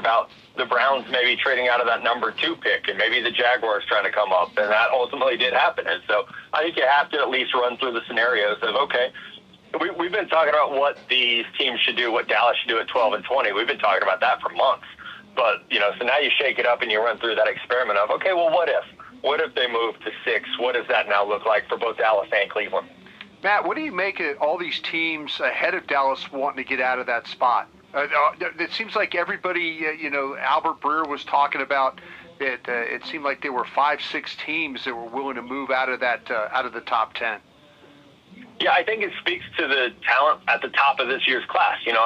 about the Browns maybe trading out of that number 2 pick, and maybe the Jaguars trying to come up, and that ultimately did happen. And so I think you have to at least run through the scenarios of, okay, we've been talking about what these teams should do, what Dallas should do at 12 and 20. We've been talking about that for months. But, so now you shake it up and you run through that experiment of, okay, well, what if? What if they move to 6? What does that now look like for both Dallas and Cleveland? Matt, what do you make of all these teams ahead of Dallas wanting to get out of that spot? It seems like everybody, Albert Breer was talking about it. It seemed like there were 5-6 teams that were willing to move out of that, out of the top 10. Yeah, I think it speaks to the talent at the top of this year's class. And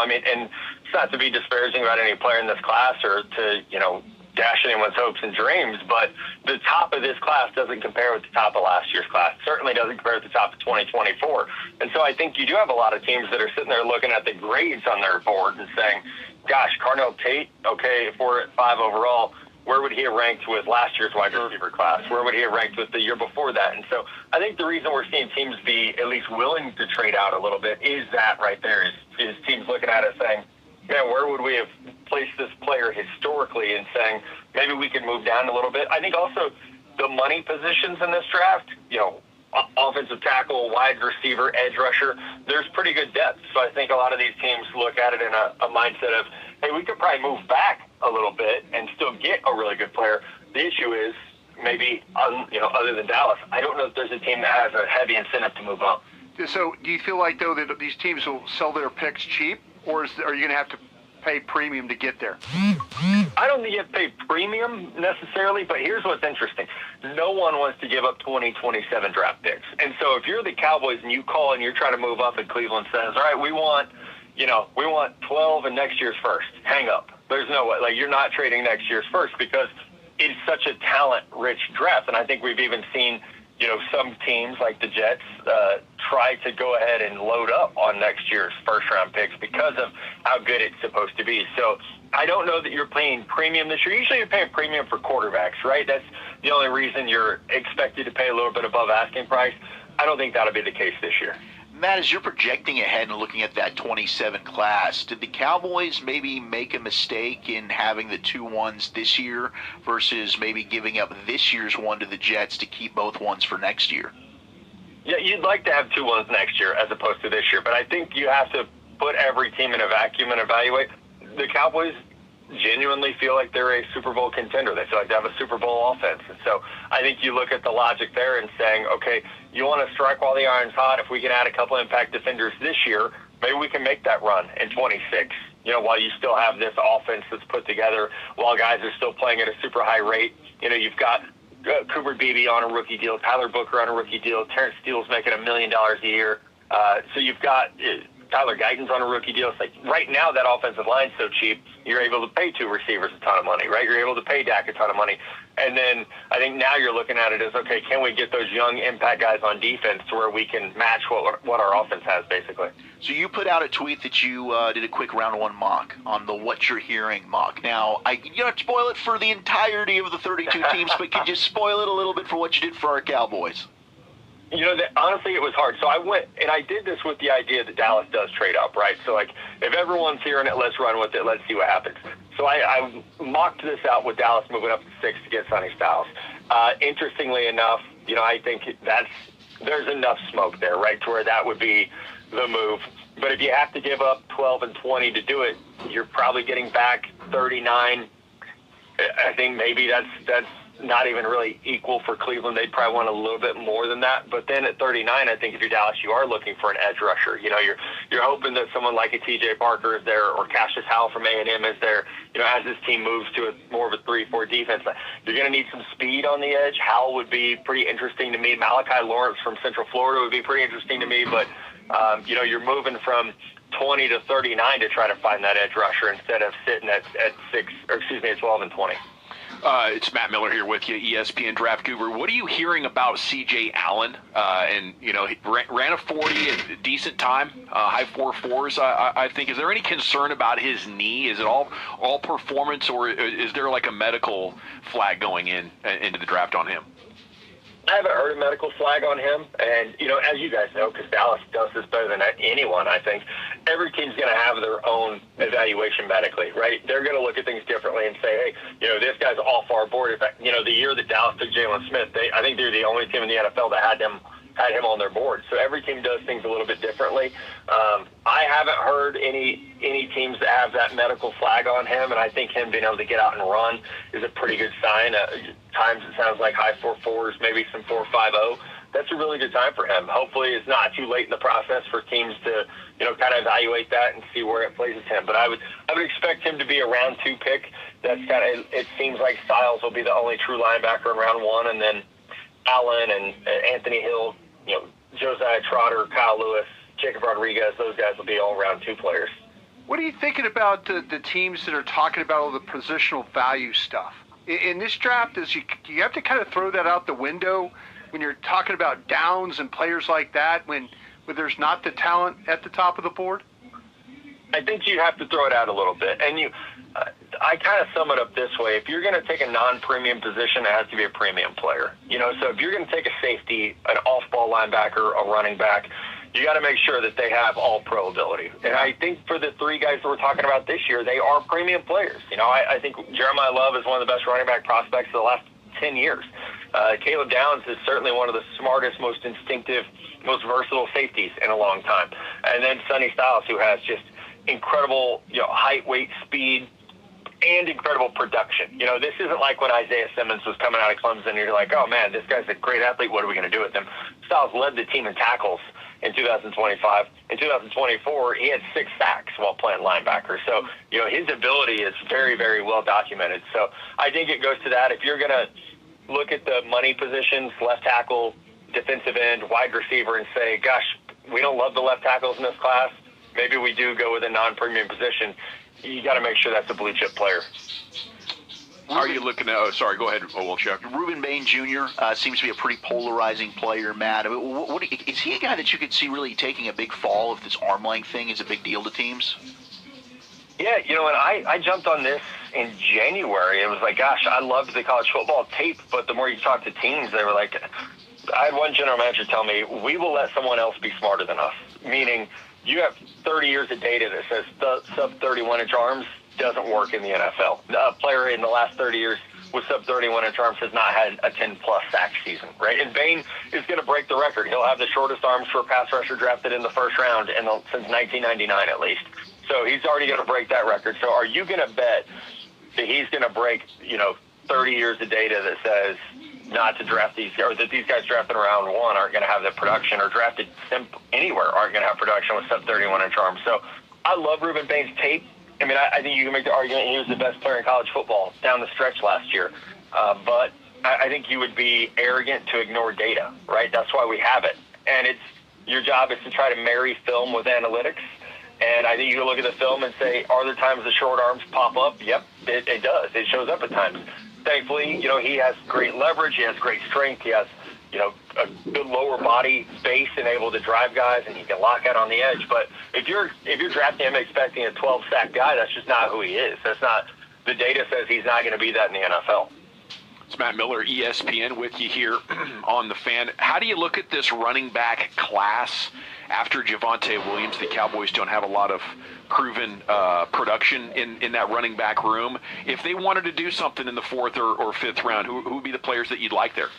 it's not to be disparaging about any player in this class or to, dash anyone's hopes and dreams, but the top of this class doesn't compare with the top of last year's class. Certainly doesn't compare with the top of 2024. And so I think you do have a lot of teams that are sitting there looking at the grades on their board and saying, gosh, Carnell Tate, okay, if we're at 5 overall, where would he have ranked with last year's wide receiver class? Where would he have ranked with the year before that? And so I think the reason we're seeing teams be at least willing to trade out a little bit is that right there, is teams looking at it saying, man, where would we have placed this player historically, and saying maybe we could move down a little bit. I think also the money positions in this draft, offensive tackle, wide receiver, edge rusher, there's pretty good depth. So I think a lot of these teams look at it in a mindset of, hey, we could probably move back a little bit and still get a really good player. The issue is going to be, other than Dallas, I don't know if there's a team that has a heavy incentive to move up. So do you feel like, though, that these teams will sell their picks cheap, or are you going to have to pay premium to get there? I don't think you have to pay premium necessarily, but here's what's interesting. No one wants to give up 2027 draft picks. And so if you're the Cowboys and you call and you're trying to move up and Cleveland says, all right, we want 12 and next year's first. Hang up. There's no way. You're not trading next year's first because it's such a talent-rich draft. And I think we've even seen, some teams like the Jets try to go ahead and load up on next year's first-round picks because of how good it's supposed to be. So I don't know that you're paying premium this year. Usually you're paying premium for quarterbacks, right? That's the only reason you're expected to pay a little bit above asking price. I don't think that'll be the case this year. Matt, as you're projecting ahead and looking at that 27 class, did the Cowboys maybe make a mistake in having the 2 1s this year versus maybe giving up this year's one to the Jets to keep both ones for next year? Yeah, you'd like to have 2 1s next year as opposed to this year, but I think you have to put every team in a vacuum and evaluate. The Cowboys genuinely feel like they're a Super Bowl contender. They feel like they have a Super Bowl offense. And so I think you look at the logic there and saying, okay, you want to strike while the iron's hot. If we can add a couple impact defenders this year, maybe we can make that run in 26, while you still have this offense that's put together, while guys are still playing at a super high rate. You've got Cooper Beebe on a rookie deal, Tyler Booker on a rookie deal, Terrence Steele's making $1 million a year. So you've got Tyler Guyton's on a rookie deal. It's like right now that offensive line's so cheap, you're able to pay 2 receivers a ton of money, right? You're able to pay Dak a ton of money. And then I think now you're looking at it as, okay, can we get those young impact guys on defense to where we can match what our offense has, basically? So you put out a tweet that you did a quick round 1 mock on the What You're Hearing mock. Now, you don't spoil it for the entirety of the 32 teams, but could you spoil it a little bit for what you did for our Cowboys? Honestly, it was hard. So I went, and I did this with the idea that Dallas does trade up, right? So, if everyone's hearing it, let's run with it. Let's see what happens. So I mocked this out with Dallas moving up to 6 to get Sonny Styles. Interestingly enough, I think there's enough smoke there, right, to where that would be the move. But if you have to give up 12 and 20 to do it, you're probably getting back 39. I think maybe that's not even really equal for Cleveland. They'd probably want a little bit more than that. But then at 39, I think if you're Dallas, you are looking for an edge rusher. You're hoping that someone like a T.J. Parker is there, or Cassius Howell from A&M is there. As this team moves to more of a 3-4 defense, you're going to need some speed on the edge. Howell would be pretty interesting to me. Malachi Lawrence from Central Florida would be pretty interesting to me. But you're moving from 20 to 39 to try to find that edge rusher instead of sitting at 12 and 20. It's Matt Miller here with you, ESPN Draft Guru. What are you hearing about C.J. Allen? He ran a 40 at a decent time, high 4.4s, I think. Is there any concern about his knee? Is it all performance, or is there like a medical flag going into the draft on him? I haven't heard a medical flag on him, and, as you guys know, because Dallas does this better than anyone, I think, every team's going to have their own evaluation medically, right? They're going to look at things differently and say, hey, this guy's off our board. In fact, the year that Dallas took Jalen Smith, I think they're the only team in the NFL that had him on their board. So every team does things a little bit differently. I haven't heard any teams that have that medical flag on him, and I think him being able to get out and run is a pretty good sign. Times it sounds like high 4.4s, maybe some 4.50. That's a really good time for him. Hopefully it's not too late in the process for teams to, kind of evaluate that and see where it places him. But I would expect him to be a round 2 pick. That's kind of, it seems like Styles will be the only true linebacker in round 1, and then Allen and Anthony Hill, Josiah Trotter, Kyle Lewis, Jacob Rodriguez, those guys will be all round 2 players. What are you thinking about the teams that are talking about all the positional value stuff? In this draft, you have to kind of throw that out the window when you're talking about downs and players like that when there's not the talent at the top of the board? I think you have to throw it out a little bit. And I kind of sum it up this way. If you're going to take a non-premium position, it has to be a premium player. So if you're going to take a safety, an off-ball linebacker, a running back, you got to make sure that they have all-pro ability. And I think for the 3 guys that we're talking about this year, they are premium players. I think Jeremiah Love is one of the best running back prospects of the last 10 years. Caleb Downs is certainly one of the smartest, most instinctive, most versatile safeties in a long time. And then Sonny Styles, who has just incredible, height, weight, speed, and incredible production. This isn't like when Isaiah Simmons was coming out of Clemson and you're like, oh man, this guy's a great athlete. What are we going to do with him? Styles led the team in tackles in 2025. In 2024, he had 6 sacks while playing linebacker. So, his ability is very, very well documented. So I think it goes to that. If you're going to look at the money positions, left tackle, defensive end, wide receiver, and say, gosh, we don't love the left tackles in this class, maybe we do go with a non-premium position, you got to make sure that's a blue chip player. How are you looking at? Oh, sorry, go ahead, Wolchuk. Ruben Bain Jr. Seems to be a pretty polarizing player, Matt. I mean, is he a guy that you could see really taking a big fall if this arm length thing is a big deal to teams? Yeah, and I jumped on this in January. It was like, gosh, I loved the college football tape, but the more you talk to teams, they were like, I had one general manager tell me, we will let someone else be smarter than us, meaning you have 30 years of data that says the sub 31-inch arms doesn't work in the NFL. A player in the last 30 years with sub 31-inch arms has not had a 10-plus sack season, right? And Bain is going to break the record. He'll have the shortest arms for a pass rusher drafted in the first round since 1999 at least. So he's already going to break that record. So are you going to bet that he's going to break, 30 years of data that says not to draft these, or that these guys drafted in round 1 aren't going to have the production, or drafted anywhere aren't going to have production with sub 31-inch arms? So I love Ruben Bain's tape. I mean, I think you can make the argument he was the best player in college football down the stretch last year. But I think you would be arrogant to ignore data, right? That's why we have it. And your job is to try to marry film with analytics. And I think you can look at the film and say, are there times the short arms pop up? Yep, it does. It shows up at times. Thankfully, he has great leverage. He has great strength. He has, a good lower body base and able to drive guys, and he can lock out on the edge. But if you're drafting him expecting a 12-sack guy, that's just not who he is. That's not. The data says he's not going to be that in the NFL. It's Matt Miller, ESPN, with you here on The Fan. How do you look at this running back class after Javonte Williams? The Cowboys don't have a lot of proven production in that running back room. If they wanted to do something in the 4th or 5th round, who would be the players that you'd like there?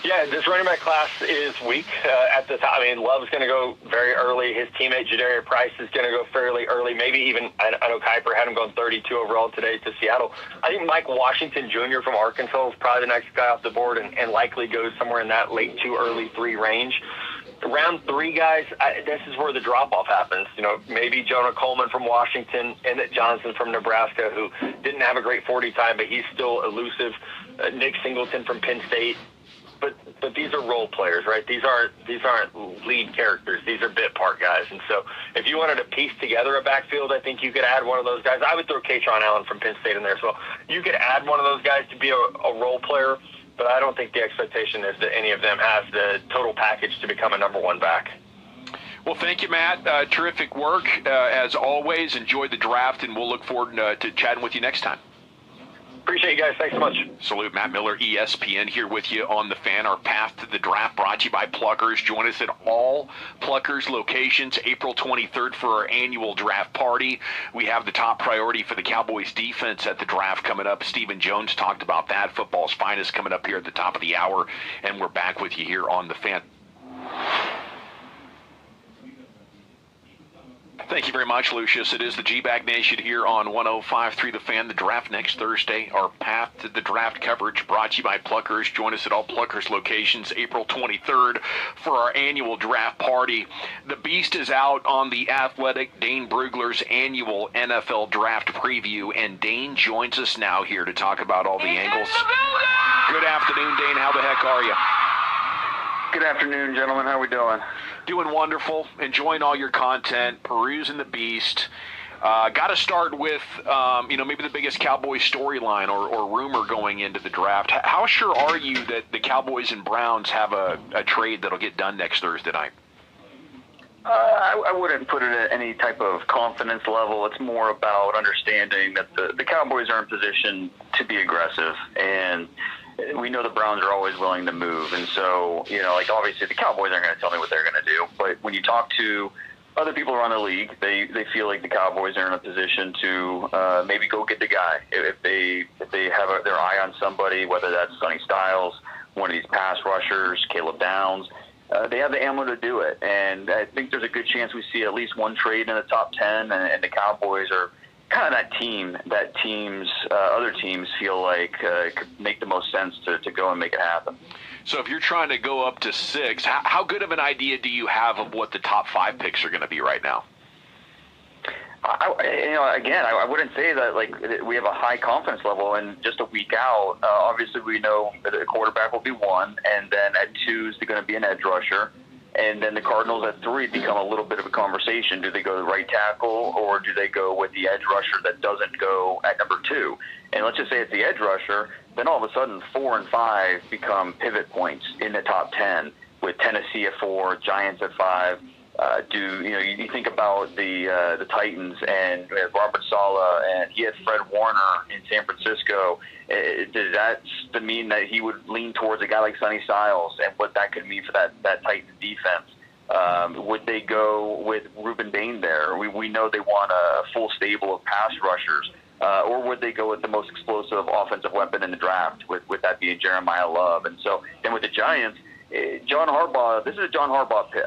Yeah, this running back class is weak at the top. I mean, Love's going to go very early. His teammate, Jadaria Price, is going to go fairly early. Maybe even, I know Kuiper had him going 32 overall today to Seattle. I think Mike Washington Jr. from Arkansas is probably the next guy off the board and likely goes somewhere in that late 2, early 3 range. Round 3 guys, this is where the drop-off happens. Maybe Jonah Coleman from Washington, Emmett Johnson from Nebraska, who didn't have a great 40 time, but he's still elusive. Nick Singleton from Penn State. But these are role players, right? These aren't lead characters. These are bit part guys. And so if you wanted to piece together a backfield, I think you could add one of those guys. I would throw Kaytron Allen from Penn State in there as well. You could add one of those guys to be a role player, but I don't think the expectation is that any of them has the total package to become a number 1 back. Well, thank you, Matt. Terrific work. As always, enjoy the draft, and we'll look forward to chatting with you next time. Appreciate you guys. Thanks so much. Salute. Matt Miller, ESPN, here with you on The Fan. Our path to the draft brought to you by Pluckers. Join us at all Pluckers locations April 23rd for our annual draft party. We have the top priority for the Cowboys defense at the draft coming up. Stephen Jones talked about that. Football's finest coming up here at the top of the hour. And we're back with you here on The Fan. Thank you very much, Lucius. It is the G-Bag Nation here on 105.3 The Fan. The draft next Thursday. Our path to the draft coverage brought to you by Pluckers. Join us at all Pluckers locations April 23rd for our annual draft party. The Beast is out on the Athletic, Dane Brugler's annual NFL draft preview, and Dane joins us now here to talk about all the angles. Good afternoon, Dane. How the heck are you? Good afternoon, gentlemen. How are we doing? Doing wonderful. Enjoying all your content. Perusing the Beast. Got to start with, maybe the biggest Cowboys storyline or rumor going into the draft. How sure are you that the Cowboys and Browns have a trade that'll get done next Thursday night? I wouldn't put it at any type of confidence level. It's more about understanding that the Cowboys are in position to be aggressive, and we know the Browns are always willing to move. And so, obviously the Cowboys aren't going to tell me what they're going to do. But when you talk to other people around the league, they feel like the Cowboys are in a position to maybe go get the guy. If they have their eye on somebody, whether that's Sonny Styles, one of these pass rushers, Caleb Downs, they have the ammo to do it. And I think there's a good chance we see at least one trade in the top 10, and the Cowboys are kind of that team that other teams feel like could make the most sense to go and make it happen. So if you're trying to go up to 6, how good of an idea do you have of what the top 5 picks are going to be right now? I wouldn't say that we have a high confidence level. And just a week out, obviously we know that a quarterback will be 1, and then at 2 is going to be an edge rusher. And then the Cardinals at 3 become a little bit of a conversation. Do they go the right tackle, or do they go with the edge rusher that doesn't go at number 2? And let's just say it's the edge rusher, then all of a sudden 4 and 5 become pivot points in the top 10, with Tennessee at 4, Giants at 5. You think about the Titans and Robert Saleh, and he had Fred Warner in San Francisco. Does that mean that he would lean towards a guy like Sonny Styles, and what that could mean for that Titans defense? Would they go with Ruben Bain there? We know they want a full stable of pass rushers. Or would they go with the most explosive offensive weapon in the draft, with that being Jeremiah Love? And so then with the Giants, John Harbaugh, this is a John Harbaugh pick.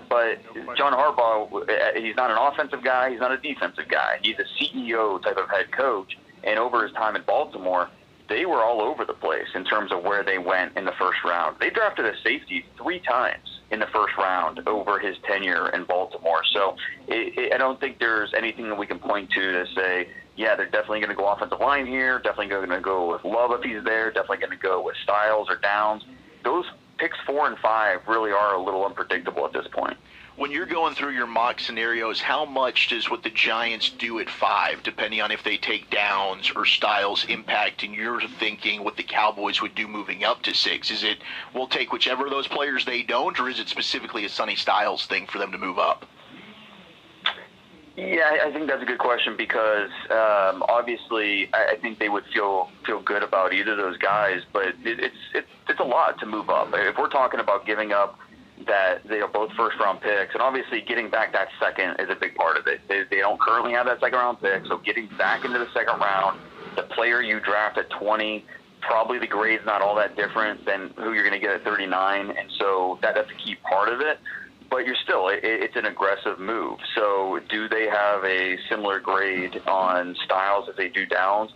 But John Harbaugh, he's not an offensive guy. He's not a defensive guy. He's a CEO type of head coach. And over his time in Baltimore, they were all over the place in terms of where they went in the first round. They drafted a safety 3 times in the first round over his tenure in Baltimore. So I don't think there's anything that we can point to say, yeah, they're definitely going to go offensive line here, definitely going to go with Love if he's there, definitely going to go with Styles or Downs. Those picks 4 and 5 really are a little unpredictable at this point. When you're going through your mock scenarios, how much does what the Giants do at 5, depending on if they take Downs or Styles, impact in your thinking what the Cowboys would do moving up to 6? Is it we'll take whichever of those players they don't, or is it specifically a Sonny Styles thing for them to move up? Yeah, I think that's a good question because obviously I think they would feel good about either of those guys, but it's a lot to move up. If we're talking about giving up that they are both first-round picks, and obviously getting back that second is a big part of it. They don't currently have that second-round pick, so getting back into the second round, the player you draft at 20, probably the grade's not all that different than who you're going to get at 39, and so that's a key part of it. But you're still, it's an aggressive move. So do they have a similar grade on Styles as they do Downs?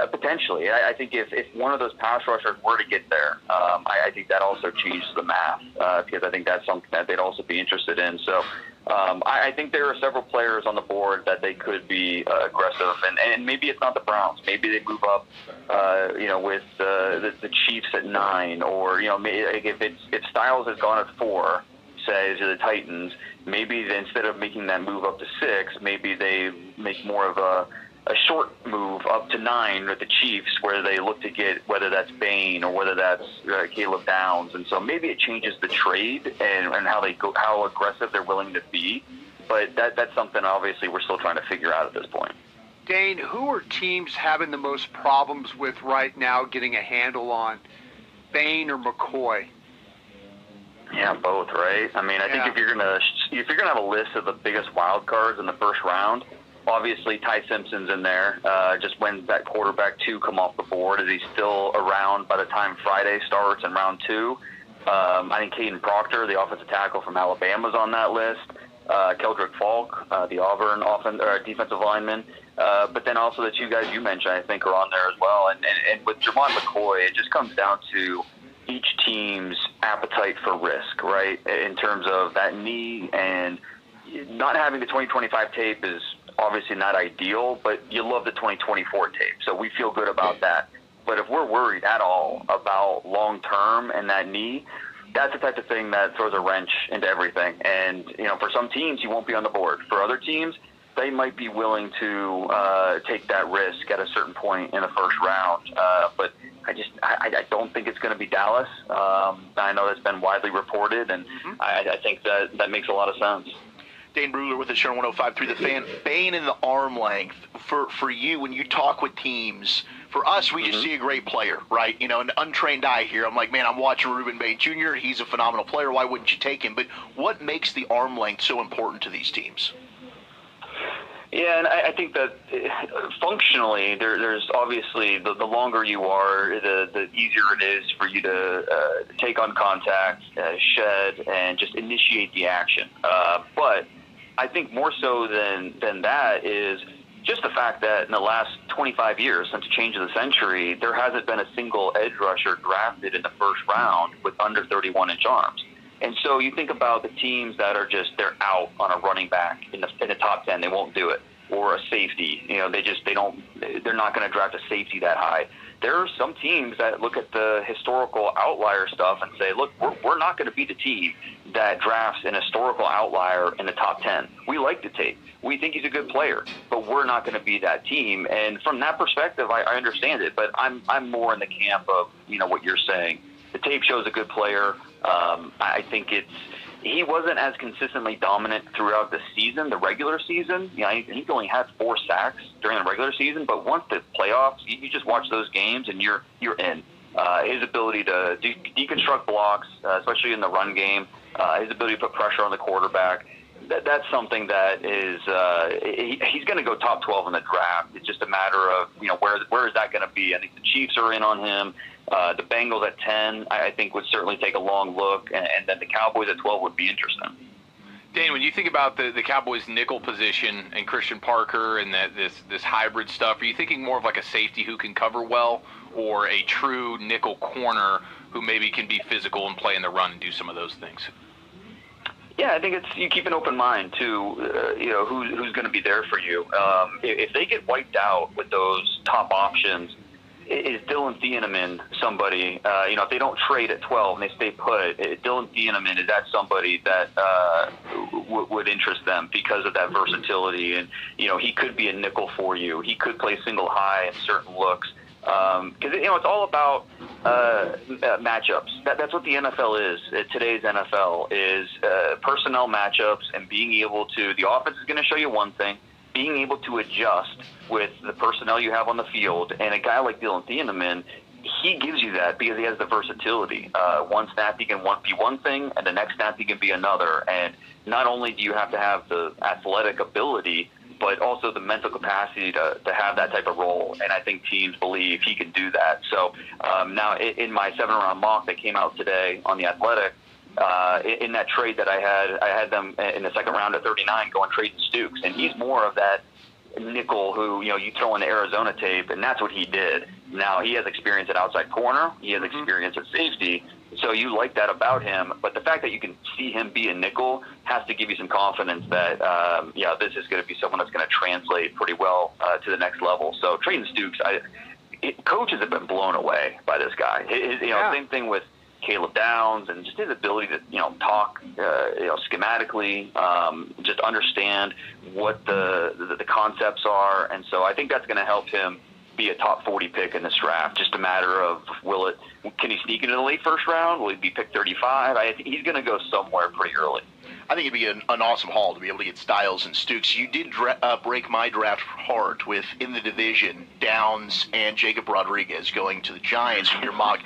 Potentially. I think if one of those pass rushers were to get there, I think that also changes the math because I think that's something that they'd also be interested in. So I think there are several players on the board that they could be aggressive, and maybe it's not the Browns. Maybe they move up, with the Chiefs at 9, or if Styles has gone at 4. Say to the Titans, maybe instead of making that move up to 6, maybe they make more of a short move up to 9 with the Chiefs, where they look to get whether that's Bain or whether that's Caleb Downs, and so maybe it changes the trade and how they go, how aggressive they're willing to be. But that's something obviously we're still trying to figure out at this point. Dane, who are teams having the most problems with right now getting a handle on, Bain or McCoy? Yeah, both, right? I mean, I think if you're gonna have a list of the biggest wild cards in the first round, obviously Ty Simpson's in there. Just when that quarterback 2 come off the board, is he still around by the time Friday starts in round 2? I think Caden Proctor, the offensive tackle from Alabama, is on that list. Keldrick Falk, the Auburn defensive lineman. But then also the 2 guys you mentioned, I think, are on there as well. And with Jermon McCoy, it just comes down to each team's appetite for risk, right? In terms of that knee, and not having the 2025 tape is obviously not ideal, but you love the 2024 tape. So we feel good about that. But if we're worried at all about long-term and that knee, that's the type of thing that throws a wrench into everything. And, for some teams, he won't be on the board. For other teams, they might be willing to take that risk at a certain point in the first round. But I don't think it's going to be Dallas. I know that's been widely reported, and I think that makes a lot of sense. Dane Brugler with the Show 105.3 The Fan. Bain in the arm length. For you, when you talk with teams, for us, we just see a great player, right? An untrained eye here. I'm like, man, I'm watching Ruben Bain Jr. He's a phenomenal player. Why wouldn't you take him? But what makes the arm length so important to these teams? Yeah, and I think that functionally, there's obviously the longer you are, the easier it is for you to take on contact, shed, and just initiate the action. But I think more so than that is just the fact that in the last 25 years, since the change of the century, there hasn't been a single edge rusher drafted in the first round with under 31-inch arms. And so you think about the teams that are they're out on a running back in the top 10, they won't do it, or a safety. They're not going to draft a safety that high. There are some teams that look at the historical outlier stuff and say, look, we're not going to be the team that drafts an historical outlier in the top 10. We like the tape. We think he's a good player, but we're not going to be that team. And from that perspective, I understand it, but I'm more in the camp of, what you're saying. The tape shows a good player. I think he wasn't as consistently dominant throughout the season, the regular season. He only had 4 sacks during the regular season, but once the playoffs, you just watch those games and you're in. His ability to deconstruct blocks, especially in the run game, his ability to put pressure on the quarterback, that's something that is he's going to go top 12 in the draft. It's just a matter of where is that going to be. I think the Chiefs are in on him. The Bengals at 10, I think, would certainly take a long look, and then the Cowboys at 12 would be interesting. Dane, when you think about the Cowboys' nickel position and Christian Parker and this hybrid stuff, are you thinking more of like a safety who can cover well, or a true nickel corner who maybe can be physical and play in the run and do some of those things? Yeah, I think you keep an open mind to who's going to be there for you. If they get wiped out with those top options, is Dylan Thieneman somebody? If they don't trade at 12 and they stay put, Dylan Thieneman, is that somebody that would interest them because of that versatility? And he could be a nickel for you. He could play single high in certain looks. Because it's all about matchups. That's what the NFL is. Today's NFL is personnel matchups and being able to. The offense is going to show you one thing. Being able to adjust with the personnel you have on the field, and a guy like Dylan Thieneman, he gives you that because he has the versatility. One snap he can be one thing, and the next snap he can be another. And not only do you have to have the athletic ability, but also the mental capacity to have that type of role. And I think teams believe he can do that. So now in my 7-round mock that came out today on The Athletic, in that trade that I had them in the second round at 39 going Trayton Stukes. And he's more of that nickel who, you throw in the Arizona tape, and that's what he did. Now he has experience at outside corner. He has experience at safety. So you like that about him, but the fact that you can see him be a nickel has to give you some confidence that, this is going to be someone that's going to translate pretty well to the next level. So Trayton Stukes, coaches have been blown away by this guy. Same thing with Caleb Downs and just his ability to, talk, schematically, just understand what the concepts are. And so I think that's going to help him be a top 40 pick in this draft. Just a matter of can he sneak into the late first round? Will he be picked 35? He's going to go somewhere pretty early. I think it'd be an awesome haul to be able to get Styles and Stukes. You did break my draft heart with, in the division, Downs and Jacob Rodriguez going to the Giants in your mock.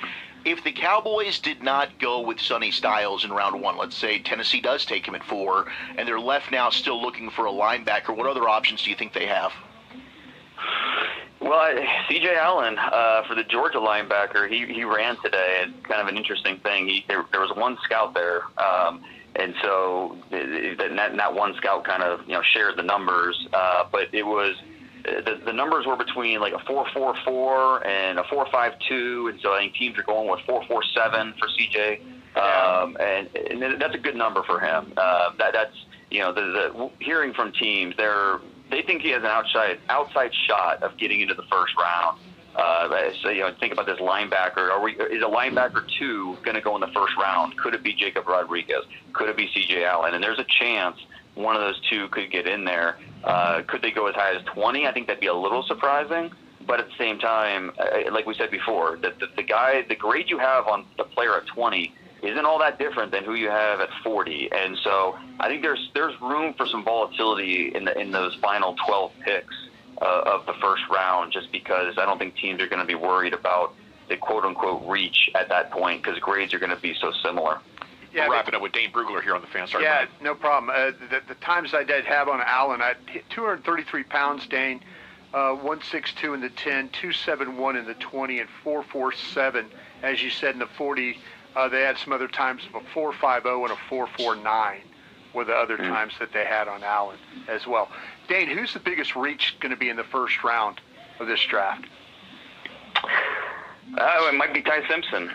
If the Cowboys did not go with Sonny Styles in round 1, let's say Tennessee does take him at 4, and they're left now still looking for a linebacker, what other options do you think they have? Well, C.J. Allen, for the Georgia linebacker, he ran today. It's kind of an interesting thing. There was one scout there, and so that one scout kind of shared the numbers, but it was the numbers were between like a 4.44 and a 4.52, and so I think teams are going with 4.47 for C.J. And that's a good number for him. That's the hearing from teams, they think he has an outside shot of getting into the first round. So think about this linebacker. Is a linebacker 2 going to go in the first round? Could it be Jacob Rodriguez? Could it be C.J. Allen? And there's a chance one of those 2 could get in there. Could they go as high as 20? I think that'd be a little surprising. But at the same time, like we said before, the grade you have on the player at 20 isn't all that different than who you have at 40. And so I think there's room for some volatility in those final 12 picks of the first round, just because I don't think teams are going to be worried about the quote-unquote reach at that point, because grades are going to be so similar. Yeah, we're wrapping up with Dane Brugler here on the fan. Sorry, yeah, no problem. The times I did have on Allen, I hit 233 pounds, Dane, 162 in the 10, 271 in the 20, and 447, as you said, in the 40. They had some other times of a 4.50 and a 4.49 were the other times that they had on Allen as well. Dane, who's the biggest reach going to be in the first round of this draft? It might be Ty Simpson.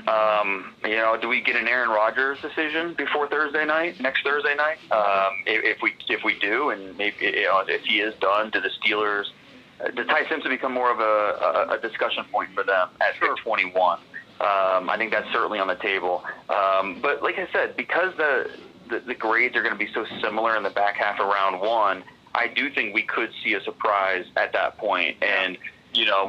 Do we get an Aaron Rodgers decision before next Thursday night? If we do, and maybe if he is done, do the Steelers, does Ty Simpson become more of a discussion point for them at pick 21? I think that's certainly on the table. But like I said, because the grades are going to be so similar in the back half of round 1, I do think we could see a surprise at that point. And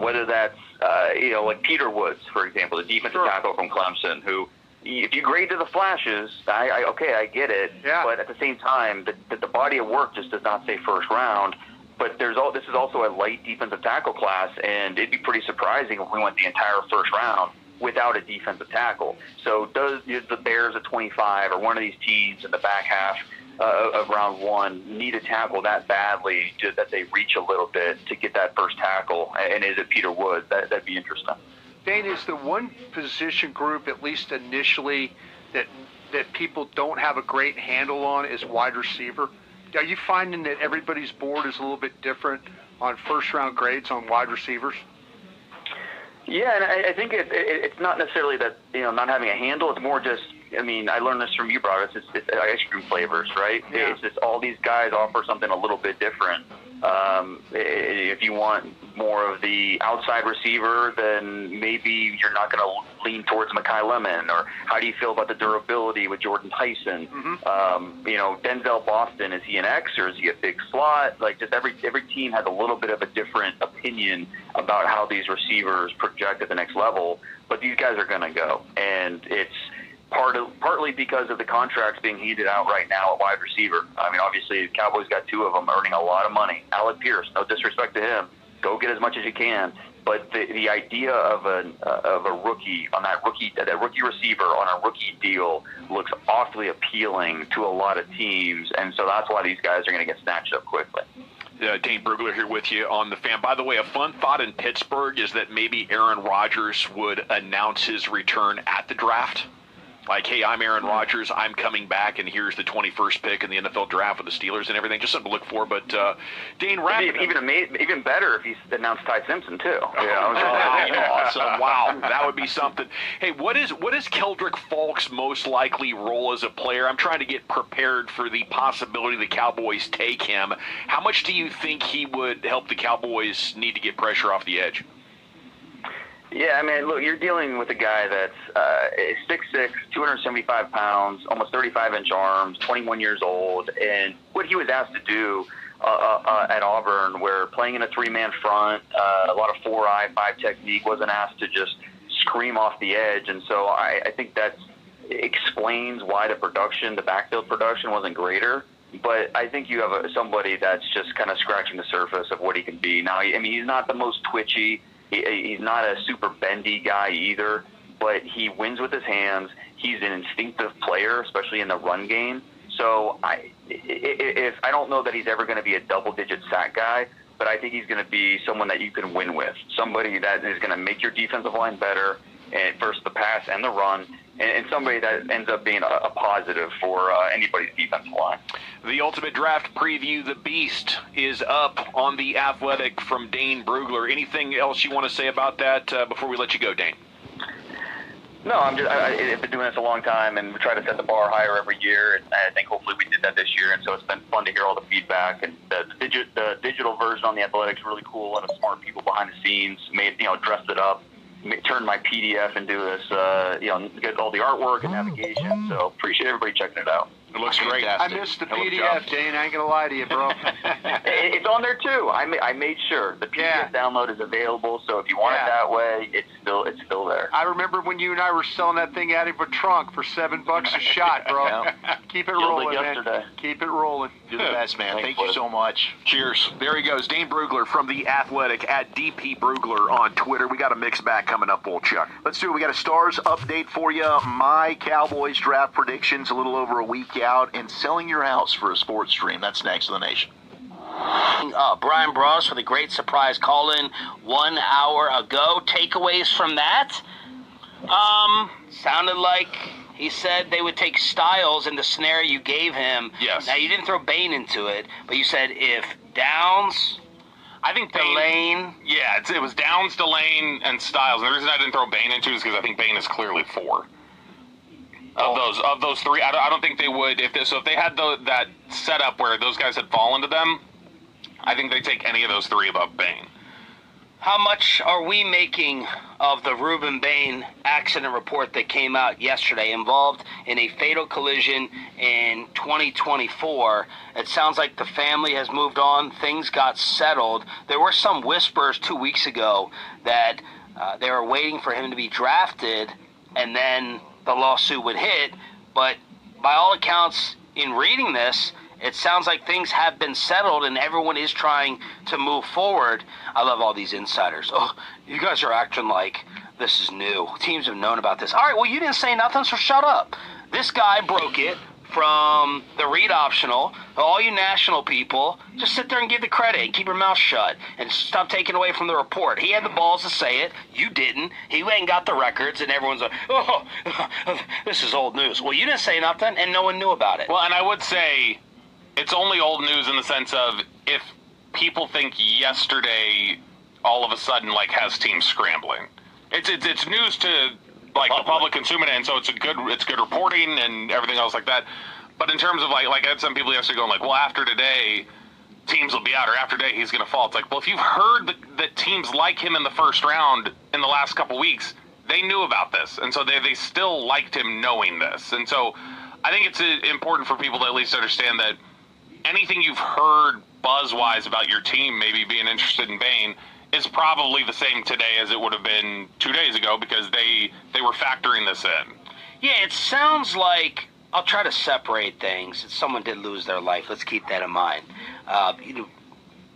whether that's like Peter Woods, for example, the defensive tackle from Clemson, who, if you grade to the flashes, I get it. Yeah. But at the same time, the body of work just does not say first round. But this is also a light defensive tackle class, and it'd be pretty surprising if we went the entire first round without a defensive tackle. So does the Bears at 25 or one of these teams in the back half of round 1 need a tackle that badly that they reach a little bit to get that first tackle? And is it Peter Woods? That'd be interesting. Dane, is the one position group, at least initially, that people don't have a great handle on is wide receiver? Are you finding that everybody's board is a little bit different on first-round grades on wide receivers? Yeah, and I think it's not necessarily that not having a handle. It's more just, I learned this from you, bro. It's ice cream flavors, right? Yeah. It's just all these guys offer something a little bit different. If you want more of the outside receiver, then maybe you're not going to lean towards Mekhi Lemon. Or how do you feel about the durability with Jordan Tyson? Mm-hmm. Denzel Boston, is he an X or is he a big slot? Like, just every team has a little bit of a different opinion about how these receivers project at the next level. But these guys are going to go, and it's partly because of the contracts being heated out right now at wide receiver. Obviously, the Cowboys got 2 of them earning a lot of money. Alec Pierce, no disrespect to him, go get as much as you can. But the idea of a rookie on that rookie receiver on a rookie deal looks awfully appealing to a lot of teams, and so that's why these guys are going to get snatched up quickly. Dane Brugler here with you on the fan. By the way, a fun thought in Pittsburgh is that maybe Aaron Rodgers would announce his return at the draft. Like, hey, I'm Aaron Rodgers. I'm coming back, and here's the 21st pick in the NFL draft with the Steelers and everything. Just something to look for. But Dane, even better if he announced Ty Simpson too. Awesome! Wow, that would be something. Hey, what is Keldrick Falk's most likely role as a player? I'm trying to get prepared for the possibility the Cowboys take him. How much do you think he would help the Cowboys need to get pressure off the edge? Yeah, look, you're dealing with a guy that's 6'6", 275 pounds, almost 35-inch arms, 21 years old, and what he was asked to do at Auburn, where playing in a 3-man front, a lot of 4-eye, 5 technique, wasn't asked to just scream off the edge, and so I think that's explains why the backfield production wasn't greater. But I think you have somebody that's just kind of scratching the surface of what he can be. Now, I mean, he's not the most twitchy. He's not a super bendy guy either, but he wins with his hands. He's an instinctive player, especially in the run game. So I don't know that he's ever going to be a double-digit sack guy, but I think he's going to be someone that you can win with, somebody that is going to make your defensive line better, and first the pass and the run, and somebody that ends up being a positive for anybody's defensive line. The Ultimate Draft Preview, The Beast, is up on The Athletic from Dane Brugler. Anything else you want to say about that before we let you go, Dane? No, I've been doing this a long time, and we try to set the bar higher every year, and I think hopefully we did that this year, and so it's been fun to hear all the feedback, and the digital version on The Athletic is really cool. A lot of smart people behind the scenes dressed it up, turned my PDF into this, get all the artwork and navigation, so appreciate everybody checking it out. It looks great. I missed the PDF, Dane. I ain't gonna lie to you, bro. It's on there too. I made sure the PDF download is available. So if you want it that way, it's still there. I remember when you and I were selling that thing out of a trunk for $7 a shot, bro. Keep it rolling, man. Keep it rolling. You're the best, man. Thank you so much. Cheers. There he goes, Dane Brugler from The Athletic at DP Brugler on Twitter. We got a mixed bag coming up, old Chuck. Let's do it. We got a Stars update for you. My Cowboys draft predictions a little over a week out, and selling your house for a sports stream. That's next on the Nation. Brian Bros for the great surprise call-in 1 hour ago. Takeaways from that? Sounded like he said they would take Styles in the scenario you gave him. Yes. Now, you didn't throw Bain into it, but you said if Downs, I think Delane. Yeah, it was Downs, Delane, and Styles. And the reason I didn't throw Bain into it is because I think Bain is clearly 4. Of those 3, I don't think they would. If they had that setup where those guys had fallen to them, I think they take any of those 3 above Bain. How much are we making of the Reuben Bain accident report that came out yesterday, involved in a fatal collision in 2024? It sounds like the family has moved on. Things got settled. There were some whispers 2 weeks ago that they were waiting for him to be drafted, and then the lawsuit would hit. But by all accounts, in reading this, it sounds like things have been settled and everyone is trying to move forward. I love all these insiders. Oh, you guys are acting like this is new. Teams have known about this. All right, well, you didn't say nothing, so shut up. This guy broke it from the read optional. All you national people, just sit there and give the credit and keep your mouth shut and stop taking away from the report. He had the balls to say it. You didn't. He went and got the records, and everyone's like, oh, this is old news. Well, you didn't say nothing, and no one knew about it. Well, and I would say it's only old news in the sense of if people think yesterday all of a sudden has teams scrambling. It's news to the public consuming it, and so it's good reporting and everything else like that. But in terms of I had some people yesterday going well, after today teams will be out, or after today he's going to fall. It's well, if you've heard that teams like him in the first round in the last couple weeks, they knew about this, and so they still liked him knowing this. And so I think it's important for people to at least understand that anything you've heard buzz-wise about your team maybe being interested in Bain is probably the same today as it would have been 2 days ago, because they were factoring this in. Yeah, it sounds like, I'll try to separate things. Someone did lose their life. Let's keep that in mind.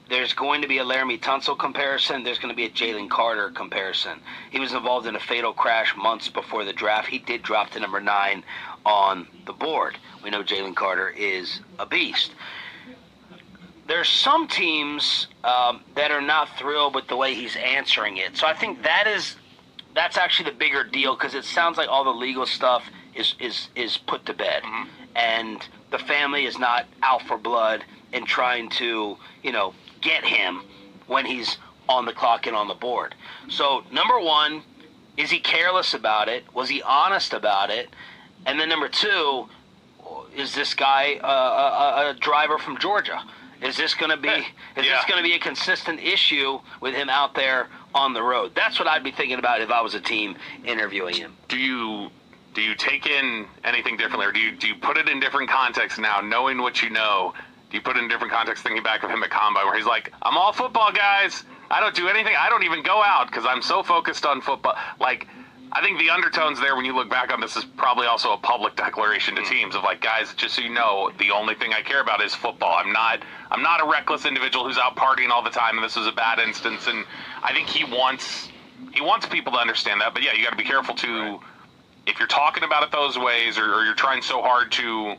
There's going to be a Laramie Tunsil comparison. There's going to be a Jalen Carter comparison. He was involved in a fatal crash months before the draft. He did drop to number 9 on the board. We know Jalen Carter is a beast. There's some teams that are not thrilled with the way he's answering it. So I think that's actually the bigger deal, because it sounds like all the legal stuff is put to bed. Mm-hmm. And the family is not out for blood and trying to, get him when he's on the clock and on the board. So, number 1, is he careless about it? Was he honest about it? And then number 2, is this guy a driver from Georgia? Is this going to be this going to be a consistent issue with him out there on the road? That's what I'd be thinking about if I was a team interviewing him. Do you take in anything differently, or do you put it in different context now, knowing what you know? Do you put it in different context, thinking back of him at Combine, where he's like, I'm all football, guys. I don't do anything. I don't even go out because I'm so focused on football. I think the undertones there, when you look back on this, is probably also a public declaration to teams of like, guys, just so you know, the only thing I care about is football. I'm not a reckless individual who's out partying all the time, and this is a bad instance. And I think he wants people to understand that. But yeah, you got to be careful too. If you're talking about it those ways, or you're trying so hard to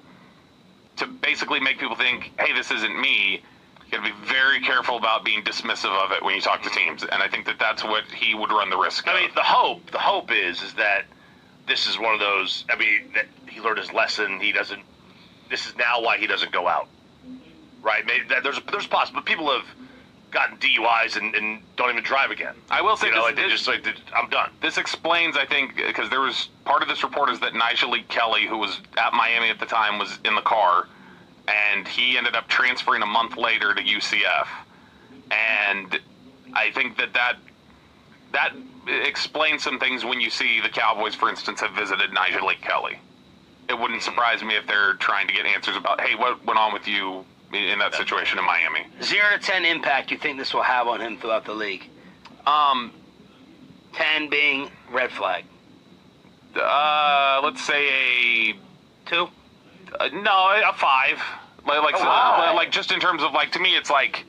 basically make people think, hey, this isn't me. You got to be very careful about being dismissive of it when you talk to teams, and I think that's what he would run the risk of. I mean, the hope is that this is one of those. I mean, that he learned his lesson. This is now why he doesn't go out, right? Maybe there's possible, but people have gotten DUIs and don't even drive again. I will say, I'm done. This explains, I think, because there was part of this report is that Nigel Kelly, who was at Miami at the time, was in the car. And he ended up transferring a month later to UCF. And I think that explains some things when you see the Cowboys, for instance, have visited Nigel Kelly. It wouldn't surprise me if they're trying to get answers about, hey, what went on with you in that situation in Miami? 0 to 10 impact you think this will have on him throughout the league? 10 being red flag. Let's say a 2. No, a 5. Wow. Like just in terms of like, to me, it's like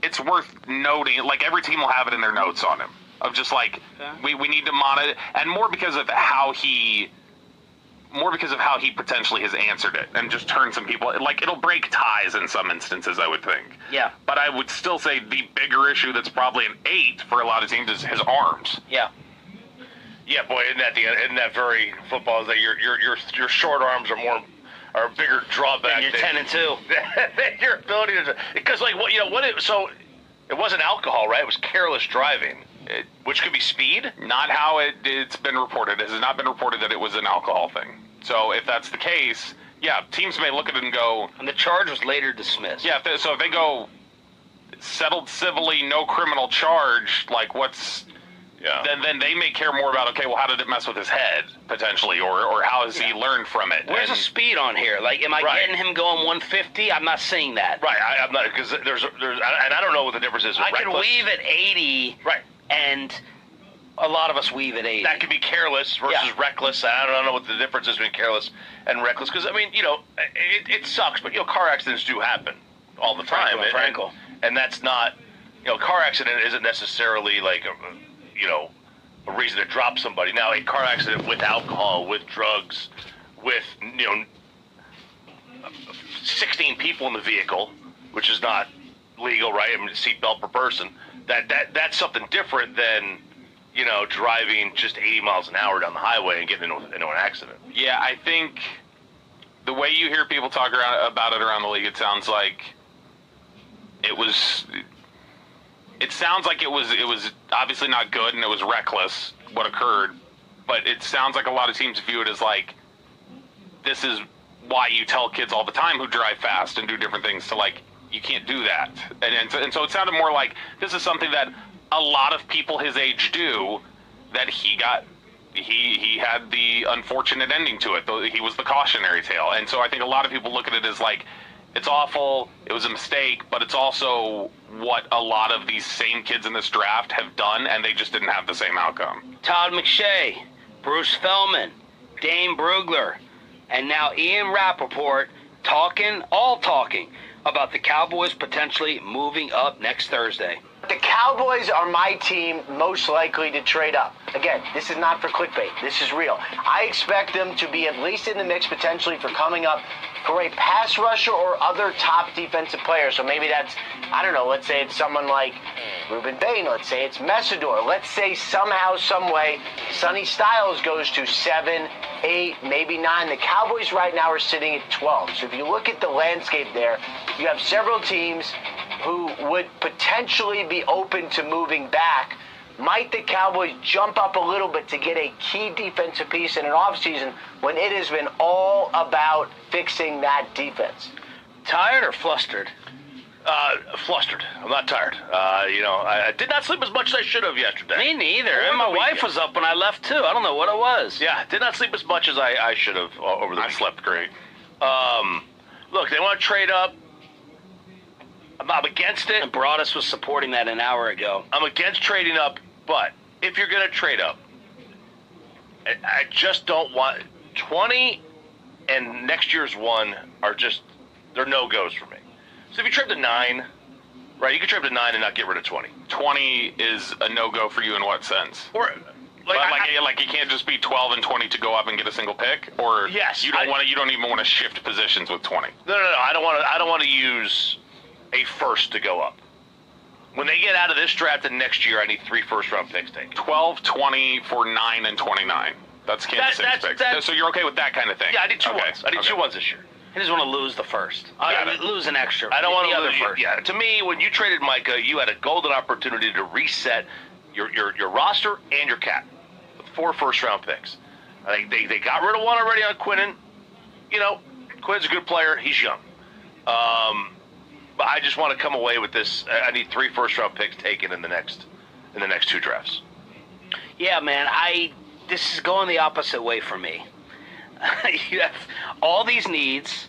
it's worth noting. Like every team will have it in their notes on him of just like we need to monitor, and more because of how he potentially has answered it and just turned some people, like it'll break ties in some instances, I would think. Yeah. But I would still say the bigger issue that's probably an 8 for a lot of teams is his arms. Yeah. Yeah, boy, isn't that very football? Is that your short arms are a bigger drawback. And you're 10 and 2. Your ability to, because like so it wasn't alcohol, right? It was careless driving, which could be speed. Not how it's been reported. It has not been reported that it was an alcohol thing. So if that's the case, yeah, teams may look at it and go. And the charge was later dismissed. Yeah, so if they go settled civilly, no criminal charge, like what's. Yeah. Then they may care more about, okay, well, how did it mess with his head, potentially, or how has he learned from it? Where's the speed on here? Like, am I getting him going 150? I'm not seeing that. Right, I'm not, because there's, and I don't know what the difference is. I can weave at 80, right, and a lot of us weave at 80. That could be careless versus reckless. I don't know what the difference is between careless and reckless, because, I mean, it sucks, but, car accidents do happen all the time. Frankel. And that's not, car accident isn't necessarily like a reason to drop somebody. Now, a car accident with alcohol, with drugs, with 16 people in the vehicle, which is not legal, right? I mean, seatbelt per person. That's something different than driving just 80 miles an hour down the highway and getting into an accident. Yeah, I think the way you hear people talk about it around the league, it sounds like it sounds like it was obviously not good and it was reckless what occurred, but it sounds like a lot of teams view it as like, this is why you tell kids all the time who drive fast and do different things to like, you can't do that. And so it sounded more like this is something that a lot of people his age do, that he had the unfortunate ending to it. He was the cautionary tale. And so I think a lot of people look at it as like, it's awful, it was a mistake, but it's also what a lot of these same kids in this draft have done, and they just didn't have the same outcome. Todd McShay, Bruce Feldman, Dane Brugler, and now Ian Rappaport talking about the Cowboys potentially moving up next Thursday. The Cowboys are my team most likely to trade up. Again, this is not for clickbait. This is real. I expect them to be at least in the mix potentially for coming up for a pass rusher or other top defensive player. So maybe that's, I don't know, let's say it's someone like Ruben Bain. Let's say it's Messidor. Let's say somehow, some way, Sonny Styles goes to 7, 8, maybe 9. The Cowboys right now are sitting at 12. So if you look at the landscape there, you have several teams who would potentially be open to moving back. Might the Cowboys jump up a little bit to get a key defensive piece in an offseason when it has been all about fixing that defense? Tired or flustered? Flustered. I'm not tired. I did not sleep as much as I should have yesterday. Me neither. And my wife was up when I left, too. I don't know what it was. Yeah, did not sleep as much as I should have over the week. I slept great. Look, they want to trade up. I'm against it. And Broadus was supporting that an hour ago. I'm against trading up, but if you're going to trade up, I just don't want 20 and next year's 1 are just they're no goes for me. So if you trade to 9, right? You can trade to 9 and not get rid of 20. 20 is a no-go for you in what sense? Or Like you can't just be 12 and 20 to go up and get a single pick, or yes, you don't want to. You don't even want to shift positions with 20. No. I don't want to use a first to go up. When they get out of this draft and next year, I need 3 first-round picks taken. 12, 20 for 9 and 29. That's Kansas City's picks. So you're okay with that kind of thing? Yeah, I need 2 ones. I need 2 ones this year. He doesn't want to lose the first. Lose an extra. I don't want to lose lose. first. Yeah, to me, when you traded Micah, you had a golden opportunity to reset your roster and your cap with 4 first-round picks. I think they got rid of 1 already on Quinnen. You know, Quinn's a good player. He's young. But I just want to come away with this. I need 3 first-round picks taken in the next 2 drafts. Yeah, man. This is going the opposite way for me. You have all these needs.